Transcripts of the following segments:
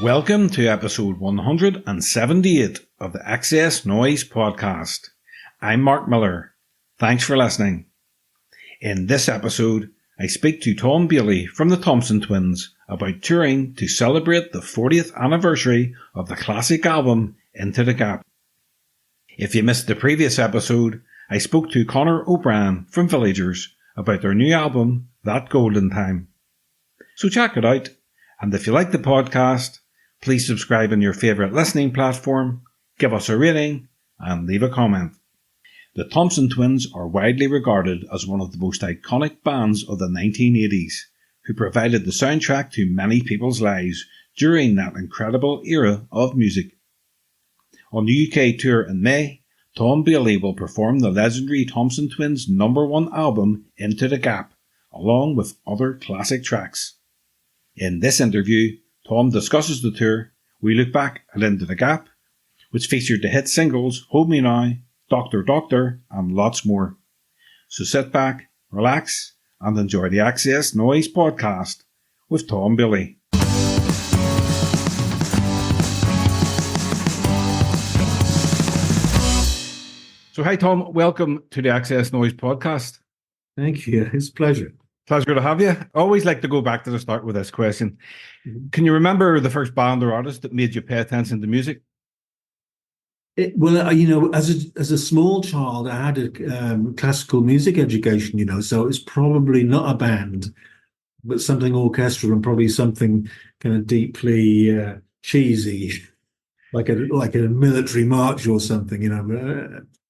Welcome to episode 178 of the XS Noize Podcast. I'm Mark Millar. Thanks for listening. In this episode, I speak to Tom Bailey from the Thompson Twins about touring to celebrate the 40th anniversary of the classic album Into the Gap. If you missed the previous episode, I spoke to Conor O'Brien from Villagers about their new album, That Golden Time. So check it out, and if you like the podcast, please subscribe on your favourite listening platform, give us a rating, and leave a comment. The Thompson Twins are widely regarded as one of the most iconic bands of the 1980s, who provided the soundtrack to many people's lives during that incredible era of music. On the UK tour in May, Tom Bailey will perform the legendary Thompson Twins' #1 album, Into the Gap, along with other classic tracks. In this interview, Tom discusses the tour, we look back at Into the Gap, which featured the hit singles Hold Me Now, Doctor Doctor, and lots more. So sit back, relax, and enjoy the XS Noize Podcast with Tom Bailey. So hi Tom, welcome to the XS Noize Podcast. Thank you, it's a pleasure. Pleasure to have you. I always like to go back to the start with this question. Can you remember the first band or artist that made you pay attention to music? As a small child, I had a classical music education, so it was probably not a band, but something orchestral and probably something kind of deeply cheesy, like a military march or something,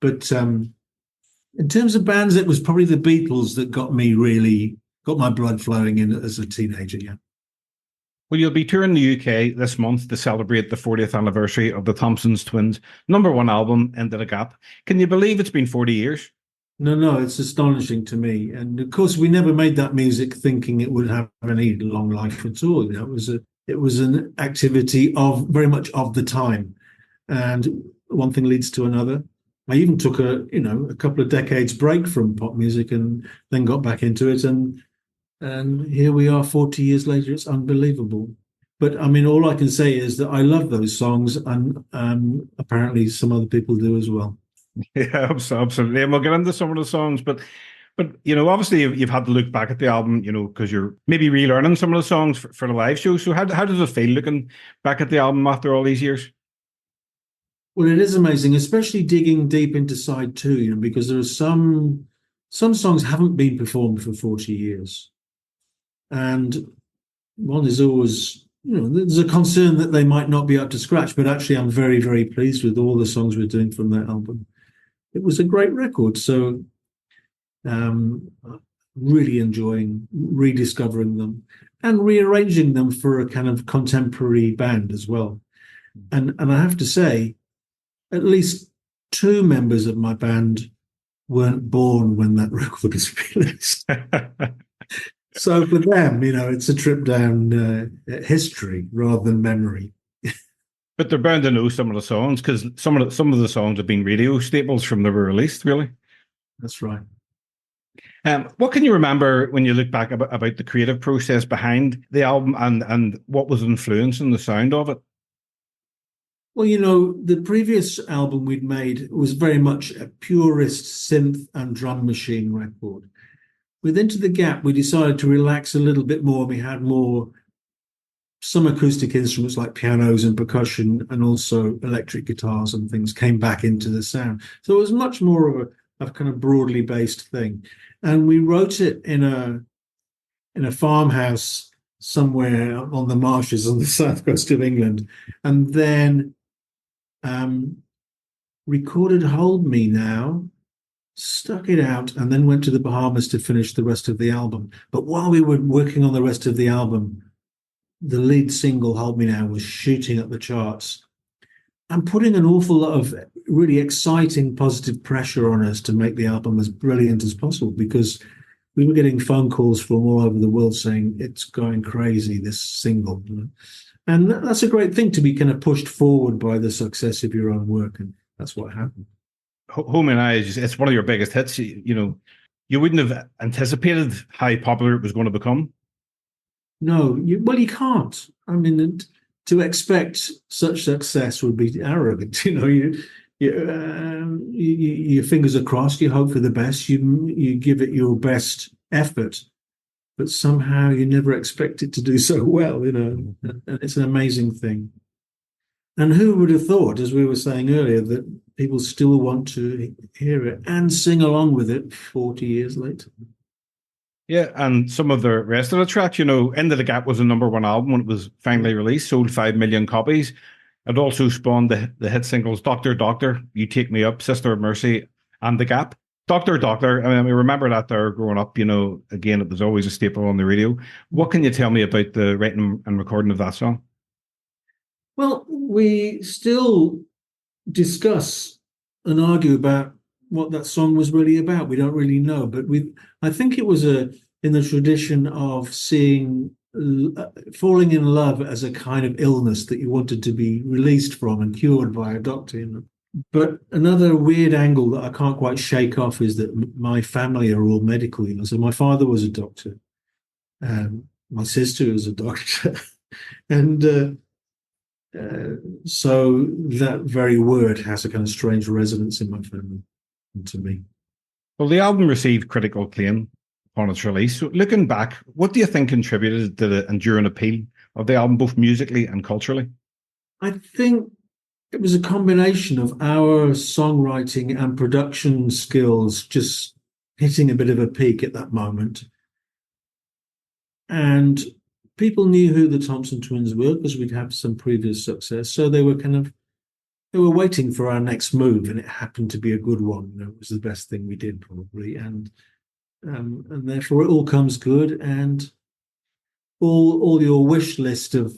But in terms of bands, it was probably the Beatles that got my blood flowing in as a teenager, yeah. Well, you'll be touring the UK this month to celebrate the 40th anniversary of the Thompson Twins' #1 album, Into the Gap. Can you believe it's been 40 years? No, it's astonishing to me. And of course, we never made that music thinking it would have any long life at all. It was an activity of very much of the time, and one thing leads to another. I even took a couple of decades break from pop music and then got back into it, and here we are 40 years later. It's unbelievable. But I mean, all I can say is that I love those songs, and apparently some other people do as well. Yeah, absolutely. And we'll get into some of the songs, but obviously you've had to look back at the album, because you're maybe relearning some of the songs for the live show. So how does it feel looking back at the album after all these years? Well, it is amazing, especially digging deep into side 2, because there are some songs haven't been performed for 40 years. And one is always, there's a concern that they might not be up to scratch, but actually I'm very, very pleased with all the songs we're doing from that album. It was a great record, so really enjoying rediscovering them and rearranging them for a kind of contemporary band as well. And I have to say, at least 2 members of my band weren't born when that record was released. So for them, it's a trip down history rather than memory. But they're bound to know some of the songs because some of the songs have been radio staples from they were released, really. That's right. What can you remember when you look back about the creative process behind the album and what was influencing the sound of it? Well, the previous album we'd made was very much a purist synth and drum machine record. With Into the Gap, we decided to relax a little bit more. We had some acoustic instruments like pianos and percussion, and also electric guitars and things came back into the sound. So it was much more of a kind of broadly based thing. And we wrote it in a farmhouse somewhere on the marshes on the south coast of England, and then recorded Hold Me Now, stuck it out, and then went to the Bahamas to finish the rest of the album. But while we were working on the rest of the album, the lead single, Hold Me Now, was shooting up the charts and putting an awful lot of really exciting, positive pressure on us to make the album as brilliant as possible, because we were getting phone calls from all over the world saying, it's going crazy, this single. And that's a great thing, to be kind of pushed forward by the success of your own work. And that's what happened. Home and I, it's one of your biggest hits. You wouldn't have anticipated how popular it was going to become. No, you can't. I mean, to expect such success would be arrogant. Your fingers are crossed. You hope for the best. You give it your best effort, but somehow you never expect it to do so well. And it's an amazing thing. And who would have thought, as we were saying earlier, that people still want to hear it and sing along with it 40 years later? Yeah, and some of the rest of the tracks, Into the Gap was a #1 album when it was finally released, sold 5 million copies. It also spawned the hit singles Doctor, Doctor, You Take Me Up, Sister of Mercy, and The Gap. Doctor, Doctor, I remember that there growing up, again, it was always a staple on the radio. What can you tell me about the writing and recording of that song? Well, we still discuss and argue about what that song was really about. We don't really know, but I think it was in the tradition of falling in love as a kind of illness that you wanted to be released from and cured by a doctor. But another weird angle that I can't quite shake off is that my family are all medical. So my father was a doctor, my sister was a doctor, and so that very word has a kind of strange resonance in my family and to me. Well, the album received critical acclaim upon its release. So looking back, what do you think contributed to the enduring appeal of the album, both musically and culturally? I think it was a combination of our songwriting and production skills just hitting a bit of a peak at that moment. And people knew who the Thompson Twins were because we'd had some previous success. So they were waiting for our next move, and it happened to be a good one. It was the best thing we did, probably. And therefore it all comes good, and all your wish list of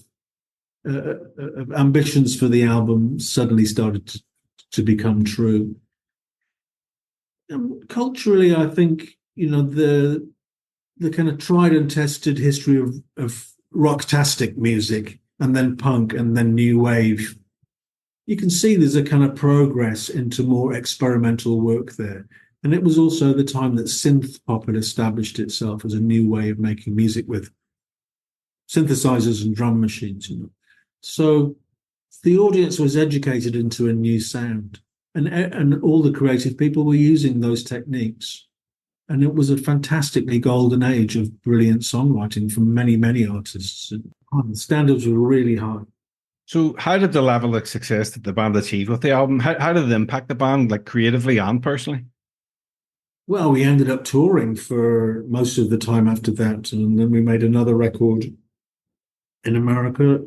ambitions for the album suddenly started to become true. Culturally, I think, the kind of tried and tested history of rocktastic music, and then punk, and then new wave. You can see there's a kind of progress into more experimental work there. And it was also the time that synth pop had established itself as a new way of making music with synthesizers and drum machines. So the audience was educated into a new sound, and all the creative people were using those techniques. And it was a fantastically golden age of brilliant songwriting from many, many artists. And the standards were really high. So how did the level of success that the band achieved with the album, how did it impact the band, like creatively and personally? Well, we ended up touring for most of the time after that. And then we made another record in America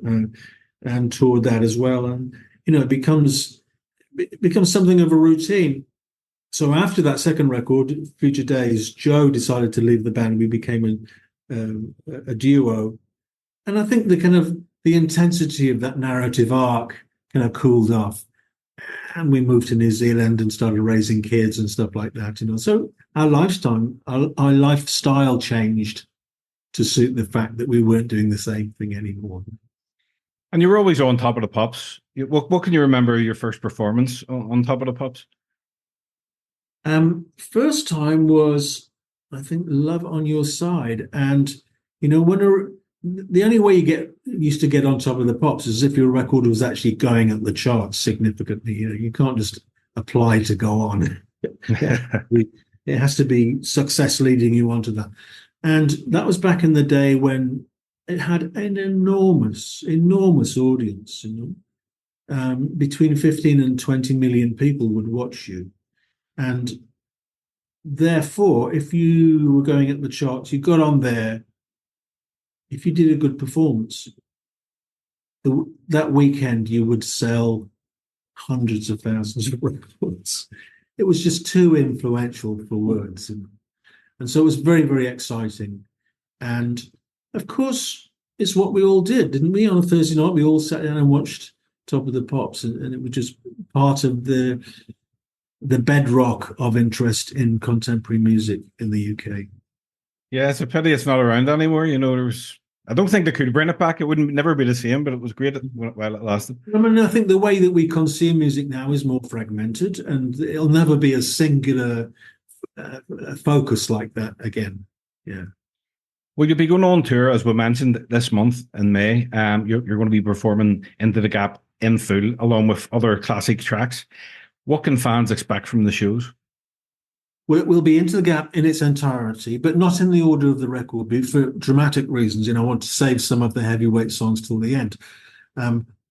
and toured that as well. And, it becomes something of a routine. So after that second record, Future Days, Joe decided to leave the band. We became a duo. And I think the intensity of that narrative arc kind of cooled off. And we moved to New Zealand and started raising kids and stuff like that. So our lifestyle changed to suit the fact that we weren't doing the same thing anymore. And you were always on Top of the Pops. What can you remember your first performance on Top of the Pops? First time was, I think, Love on Your Side. And, the only way you used to get on Top of the Pops is if your record was actually going up the charts significantly. You can't just apply to go on. It has to be success leading you onto that. And that was back in the day when it had an enormous audience. Between 15 and 20 million people would watch you. And therefore, if you were going up the charts, you got on there. If you did a good performance, that weekend you would sell hundreds of thousands of records. It was just too influential for words. And so it was very, very exciting. And of course, it's what we all did, didn't we? On a Thursday night, we all sat down and watched Top of the Pops, and it was just part of the bedrock of interest in contemporary music in the UK. Yeah, it's a pity it's not around anymore. I don't think they could bring it back. It wouldn't never be the same, but it was great while it lasted. I think the way that we consume music now is more fragmented, and it'll never be a singular focus like that again. Yeah. Will you be going on tour, as we mentioned, this month in May? You're going to be performing Into the Gap in full, along with other classic tracks. What can fans expect from the shows? We'll be Into the Gap in its entirety, but not in the order of the record, for dramatic reasons. I want to save some of the heavyweight songs till the end.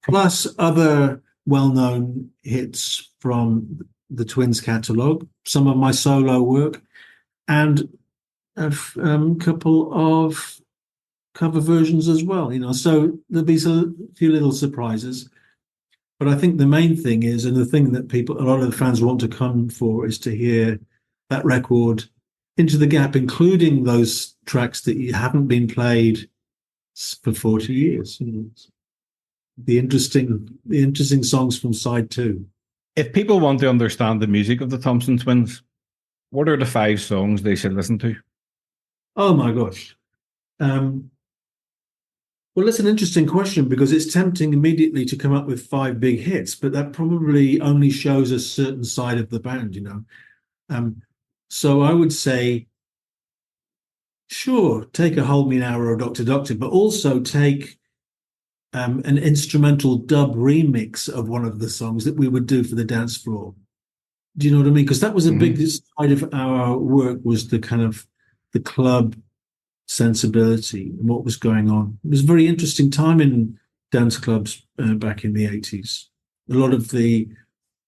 Plus other well-known hits from the Twins catalogue, some of my solo work, and a couple of cover versions as well. So there'll be a few little surprises. But I think the main thing is, and the thing that a lot of the fans want to come for, is to hear that record Into the Gap, including those tracks that haven't been played for 40 years. The interesting songs from side 2. If people want to understand the music of the Thompson Twins, what are the 5 songs they should listen to? Oh my gosh. Well, that's an interesting question, because it's tempting immediately to come up with 5 big hits, but that probably only shows a certain side of the band, So I would say, sure, take a Hold Me Now or a Doctor Doctor, but also take an instrumental dub remix of one of the songs that we would do for the dance floor. Do you know what I mean? Because that was a big side of our work, was the kind of the club sensibility and what was going on. It was a very interesting time in dance clubs back in the 80s. A lot of the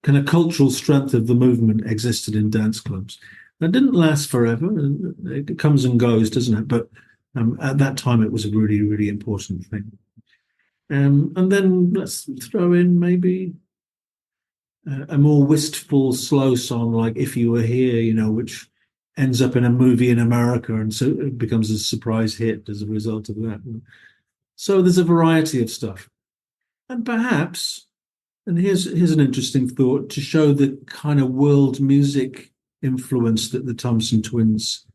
kind of cultural strength of the movement existed in dance clubs. That didn't last forever. It comes and goes, doesn't it? But at that time, it was a really, really important thing. And then let's throw in maybe a more wistful, slow song like If You Were Here, which ends up in a movie in America, and so it becomes a surprise hit as a result of that. So there's a variety of stuff. And perhaps, and here's an interesting thought, to show the kind of world music influence that the Thompson Twins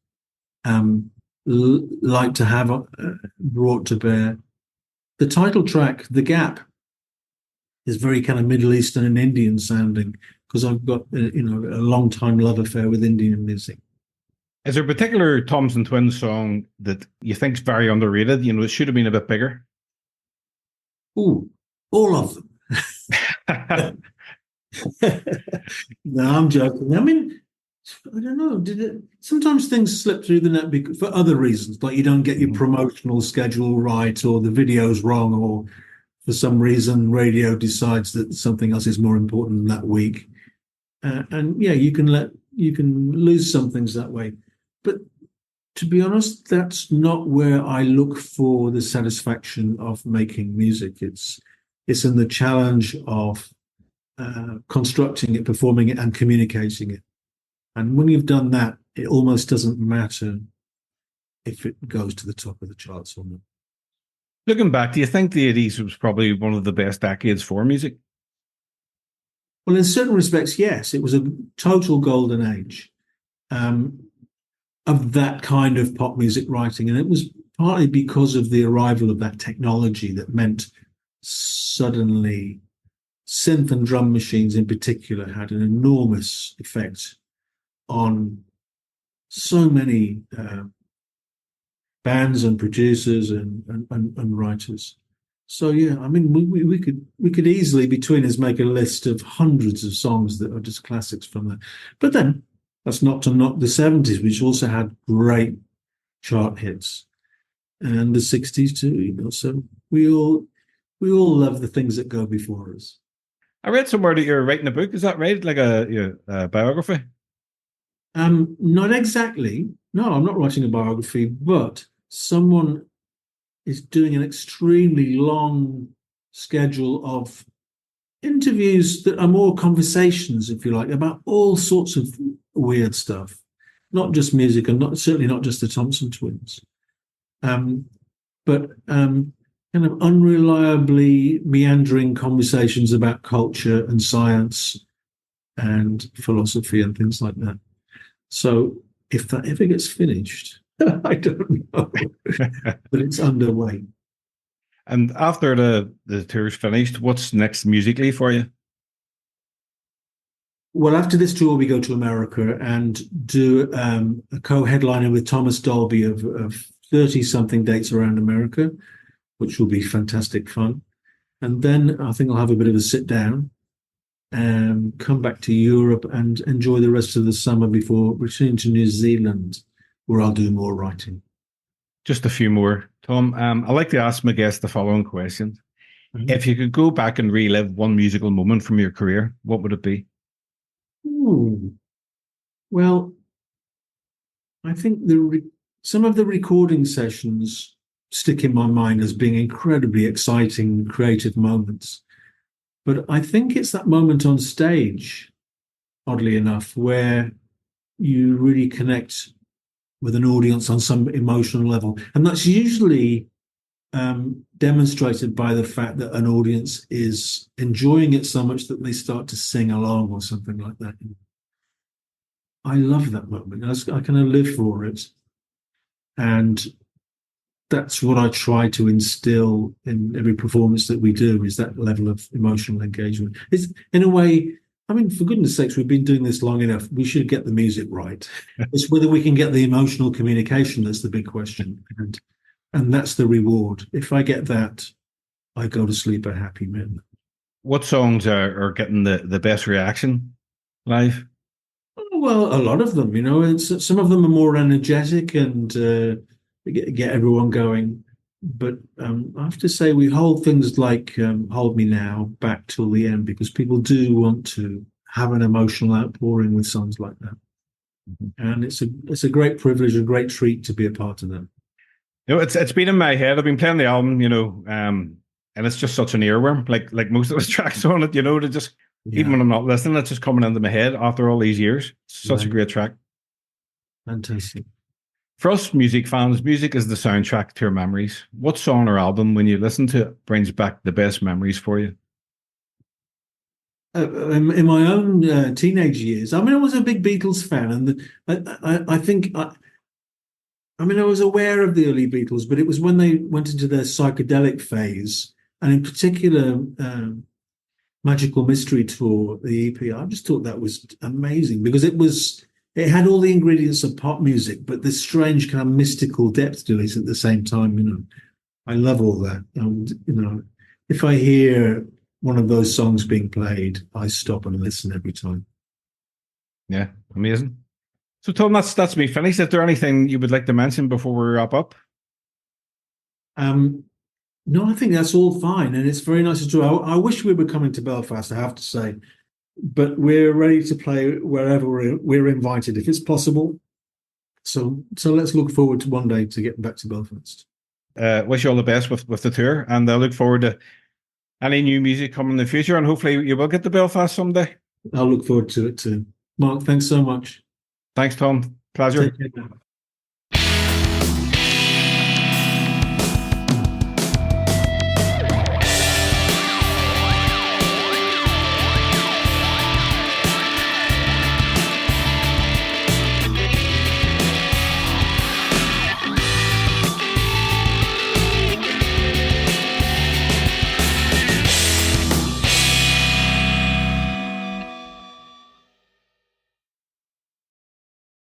like to have brought to bear. The title track, The Gap, is very kind of Middle Eastern and Indian sounding, because I've got a long time love affair with Indian music. Is there a particular Thompson Twins song that you think is very underrated? It should have been a bit bigger. Ooh, all of them. No, I'm joking. I mean, I don't know. Sometimes things slip through the net for other reasons, like you don't get your promotional schedule right, or the video's wrong, or for some reason radio decides that something else is more important that week. And yeah, you can lose some things that way. But to be honest, that's not where I look for the satisfaction of making music. It's in the challenge of constructing it, performing it, and communicating it. And when you've done that, it almost doesn't matter if it goes to the top of the charts or not. Looking back, do you think the 80s was probably one of the best decades for music? Well, in certain respects, yes. It was a total golden age of that kind of pop music writing. And it was partly because of the arrival of that technology that meant suddenly synth and drum machines in particular had an enormous effect on so many bands and producers and writers. So yeah, I mean, we could easily between us make a list of hundreds of songs that are just classics from there. But then that's not to knock the 70s, which also had great chart hits, and the 60s too. So we all love the things that go before us. I read somewhere that you're writing a book. Is that right? Like a biography? Not exactly. No, I'm not writing a biography, but someone is doing an extremely long schedule of interviews that are more conversations, if you like, about all sorts of weird stuff, not just music, and certainly not just the Thompson Twins, but kind of unreliably meandering conversations about culture and science and philosophy and things like that. So if that ever gets finished, I don't know, but it's underway. And after the tour's finished, what's next musically for you? Well, after this tour, we go to America and do a co-headliner with Thomas Dolby of 30-something dates around America, which will be fantastic fun. And then I think I'll have a bit of a sit down and come back to Europe and enjoy the rest of the summer before returning to New Zealand, where I'll do more writing. Just a few more, Tom. I like to ask my guests the following questions. Mm-hmm. If you could go back and relive one musical moment from your career, what would it be? Well, I think some of the recording sessions stick in my mind as being incredibly exciting, creative moments. But I think it's that moment on stage, oddly enough, where you really connect with an audience on some emotional level. And that's usually demonstrated by the fact that an audience is enjoying it so much that they start to sing along or something like that. I love that moment. I kind of live for it. And that's what I try to instill in every performance that we do, is that level of emotional engagement. It's, in a way, I mean, for goodness sakes, we've been doing this long enough. We should get the music right. It's whether we can get the emotional communication that's the big question. And that's the reward. If I get that, I go to sleep a happy man. What songs are getting the best reaction live? Well, a lot of them, and some of them are more energetic and get everyone going. But I have to say, we hold things like Hold Me Now back till the end because people do want to have an emotional outpouring with songs like that. Mm-hmm. And it's a great privilege, a great treat to be a part of them. It's been in my head. I've been playing the album, and it's just such an earworm. Like most of the tracks on it, to just even when I'm not listening, it's just coming into my head after all these years. Such a great track. Fantastic. For us music fans, music is the soundtrack to our memories. What song or album, when you listen to it, brings back the best memories for you? In my own teenage years, I was a big Beatles fan, and I think. I was aware of the early Beatles, but it was when they went into their psychedelic phase, and in particular, Magical Mystery Tour, the EP. I just thought that was amazing because it had all the ingredients of pop music, but this strange kind of mystical depth to it at the same time. I love all that. And, if I hear one of those songs being played, I stop and listen every time. Yeah, amazing. So, Tom, that's me finished. Is there anything you would like to mention before we wrap up? No, I think that's all fine, and it's very nice to do. I wish we were coming to Belfast, I have to say, but we're ready to play wherever we're invited, if it's possible. So let's look forward to one day to getting back to Belfast. Wish you all the best with the tour, and I look forward to any new music coming in the future, and hopefully you will get to Belfast someday. I'll look forward to it too. Mark, thanks so much. Thanks, Tom. Pleasure. Take care now.